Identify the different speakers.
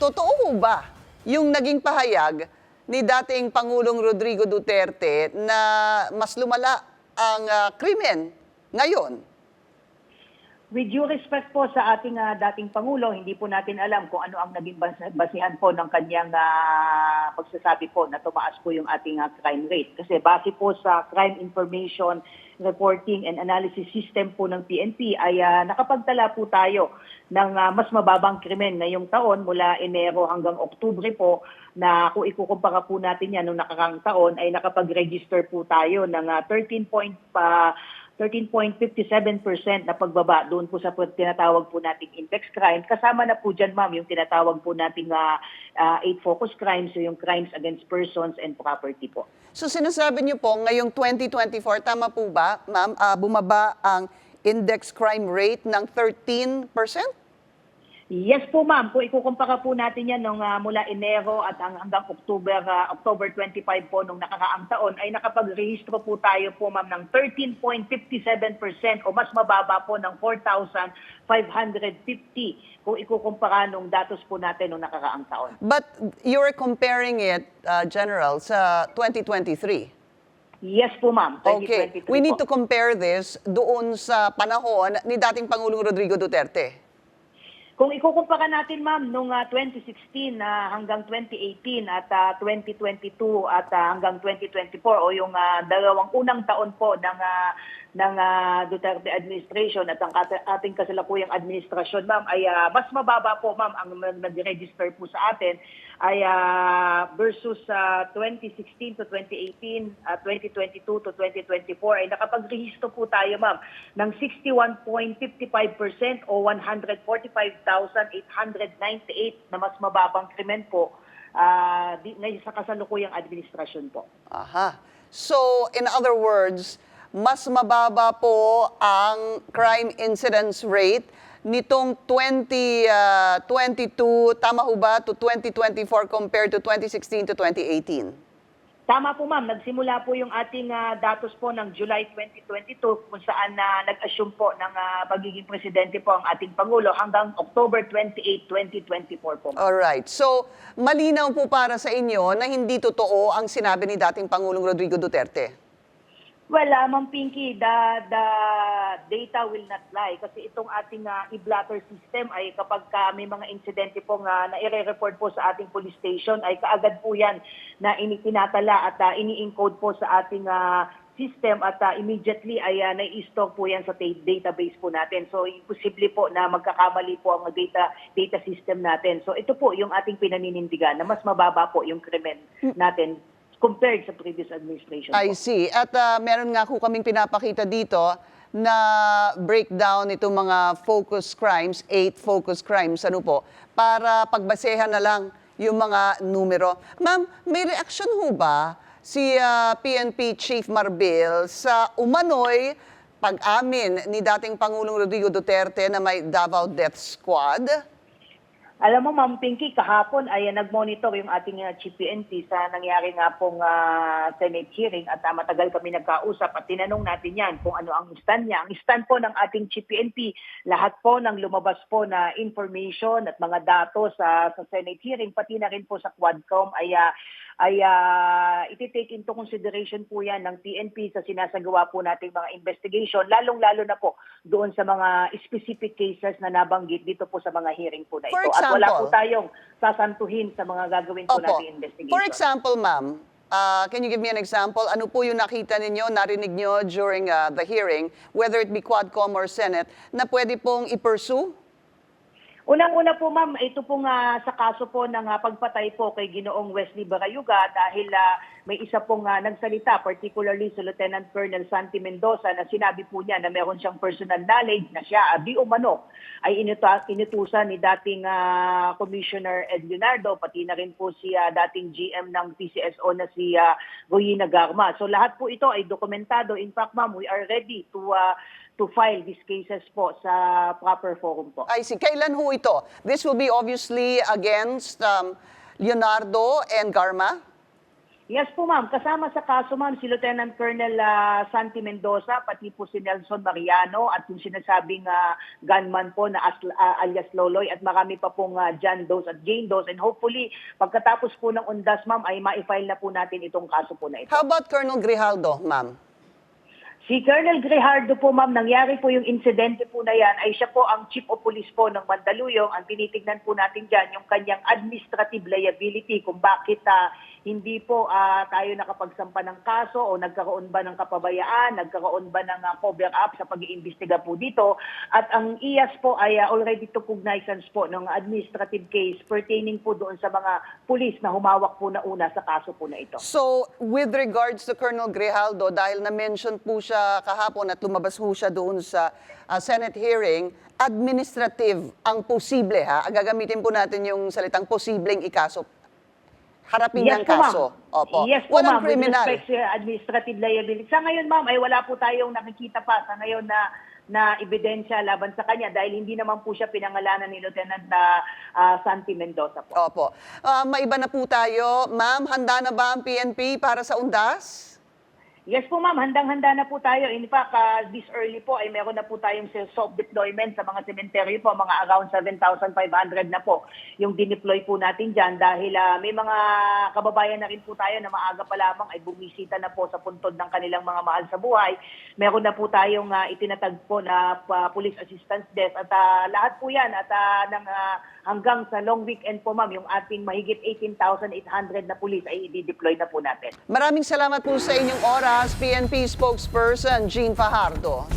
Speaker 1: totoo ho ba yung naging pahayag ni dating Pangulong Rodrigo Duterte na mas lumala ang krimen ngayon?
Speaker 2: With due respect po sa ating dating Pangulo, hindi po natin alam kung ano ang naging basihan po ng kanyang pagsasabi po na tumaas po yung ating crime rate. Kasi base po sa Crime Information Reporting and Analysis System po ng PNP ay nakapagtala po tayo ng mas mababang krimen ngayong taon mula Enero hanggang Oktubre po, na kung ikukumpara po natin yan noong nakarang taon ay nakapag-register po tayo ng 13.57% na pagbaba doon po sa tinatawag po nating index crime. Kasama na po dyan, ma'am, yung tinatawag po nating 8 focus crimes, so yung crimes against persons and property po.
Speaker 1: So sinasabi niyo po, ngayong 2024, tama po ba, ma'am, bumaba ang index crime rate ng 13%?
Speaker 2: Yes po, ma'am. Kung ikukumpara po natin yan nung mula Enero at hanggang October 25 po nung nakaraang taon, ay nakapag-rehistro po tayo po, ma'am, ng 13.57% o mas mababa po ng 4,550 kung ikukumpara nung datos po natin nung nakaraang taon.
Speaker 1: But you're comparing it, General, sa 2023.
Speaker 2: Yes po, ma'am.
Speaker 1: Okay.
Speaker 2: 2023
Speaker 1: We need to
Speaker 2: po.
Speaker 1: compare this doon sa panahon ni dating Pangulong Rodrigo Duterte.
Speaker 2: Kung ikukumpara natin, ma'am, nung 2016 hanggang 2018 at 2022 at hanggang 2024 o yung dalawang unang taon po ng Duterte administration at ang ating kasalukuyang administrasyon, ma'am, ay mas mababa po, ma'am, ang nag-register po sa atin ay versus 2016 to 2018, 2022 to 2024 ay nakapag-rehistro po tayo, ma'am, ng 61.55% o 145,898 na mas mababang krimen po ngayon sa kasalukuyang administrasyon po.
Speaker 1: Aha. So, in other words, mas mababa po ang crime incidence rate nitong 2022, tama ho ba, to 2024 compared to 2016 to 2018?
Speaker 2: Tama po, ma'am. Nagsimula po yung ating datos po ng July 2022 kung saan nag-assume po ng magiging presidente po ang ating Pangulo hanggang October 28, 2024 po.
Speaker 1: Alright. So, malinaw po para sa inyo na hindi totoo ang sinabi ni dating Pangulong Rodrigo Duterte.
Speaker 2: Well, Ma'am Pinky, the data will not lie kasi itong ating e-blotter system ay kapag may mga insidente po na i-report po sa ating police station ay kaagad po yan na tinatala at ini-encode po sa ating system at immediately ay nai-store po yan sa database po natin. So, imposible po na magkakamali po ang data system natin. So, ito po yung ating pinaninindigan na mas mababa po yung krimen natin compared sa previous administration.
Speaker 1: I see. At meron nga po kaming pinapakita dito na breakdown itong mga focus crimes, 8 focus crimes, ano po, para pagbasehan na lang yung mga numero. Ma'am, may reaksyon ho ba si PNP Chief Marbil sa umano'y pag-amin ni dating Pangulong Rodrigo Duterte na may Davao Death Squad?
Speaker 2: Alam mo, Ma'am Pinky, kahapon ay nag-monitor yung ating Chief PNP sa nangyari nga pong Senate hearing at matagal kami nagkausap at tinanong natin yan kung ano ang stand niya. Ang stand po ng ating Chief PNP, lahat po ng lumabas po na information at mga datos sa Senate hearing, pati na rin po sa Quadcom ay iti-take into consideration po yan ng PNP sa sinasagawa po nating mga investigation, lalong-lalo na po doon sa mga specific cases na nabanggit dito po sa mga hearing po na ito. At wala po tayong sasantuhin sa mga gagawin po nating investigation.
Speaker 1: For example, ma'am, can you give me an example? Ano po yung nakita ninyo, narinig nyo during the hearing, whether it be Quadcom or Senate, na pwede pong i-pursue?
Speaker 2: Unang-una po, ma'am, ito po nga sa kaso po ng pagpatay po kay Ginoong Wesley Barayuga dahil may isa pong nagsalita, particularly si Lieutenant Colonel Santi Mendoza, na sinabi po niya na meron siyang personal knowledge na siya, di umano, ay inutusan ni dating Commissioner Ed Leonardo, pati na rin po si dating GM ng PCSO na si Royina Garma. So lahat po ito ay dokumentado. In fact, ma'am, we are ready to file these cases po sa proper forum po.
Speaker 1: I see. Kailan ho ito? This will be obviously against Leonardo and Garma?
Speaker 2: Yes po ma'am, kasama sa kaso ma'am si Lieutenant Colonel Santi Mendoza, pati po si Nelson Mariano at yung sinasabing gunman po na alias Loloy at marami pa pong John Does at Jane Does, and hopefully pagkatapos po ng undas ma'am ay ma-file na po natin itong kaso po na ito.
Speaker 1: How about Colonel Grijaldo, ma'am?
Speaker 2: Si Colonel Grijaldo po ma'am, nangyari po yung insidente po na yan ay siya po ang Chief of Police po ng Mandaluyong. Ang tinitignan po natin dyan yung kanyang administrative liability kung bakit hindi po tayo nakapagsampa ng kaso o nagkaroon ba ng kapabayaan, nagkaroon ba ng cover-up sa pag-iimbestiga po dito. At ang IAS po ay already to cognizance po ng administrative case pertaining po doon sa mga pulis na humawak po na una sa kaso po na ito.
Speaker 1: So, with regards to Colonel Grijaldo, dahil na-mention po siya kahapon at lumabas po siya doon sa Senate hearing, administrative ang posible, ha? Gagamitin po natin yung salitang posibleng ikaso. Harapin niyang
Speaker 2: po, ma'am.
Speaker 1: kaso. Opo.
Speaker 2: Yes po,
Speaker 1: Walang
Speaker 2: ma'am. With
Speaker 1: criminal.
Speaker 2: respect sa administrative liability. Sa ngayon, ma'am, ay wala po tayong nakikita pa sa ngayon na ebidensya laban sa kanya dahil hindi naman po siya pinangalanan ni Lieutenant Santi Mendoza po.
Speaker 1: Opo. Maiba na po tayo. Ma'am, handa na ba ang PNP para sa undas?
Speaker 2: Yes po ma'am, handang-handa na po tayo. In fact, this early po ay meron na po tayong soft deployment sa mga sementeryo po, mga around 7,500 na po yung dineploy po natin dyan dahil may mga kababayan na rin po tayo na maaga pa lamang ay bumisita na po sa puntod ng kanilang mga mahal sa buhay. Meron na po tayong itinatag po na police assistance desk at lahat po yan at hanggang sa long weekend po ma'am, yung ating mahigit 18,800 na police ay i-deploy na po natin.
Speaker 1: Maraming salamat po sa inyong oras, PNP spokesperson Jean Fajardo.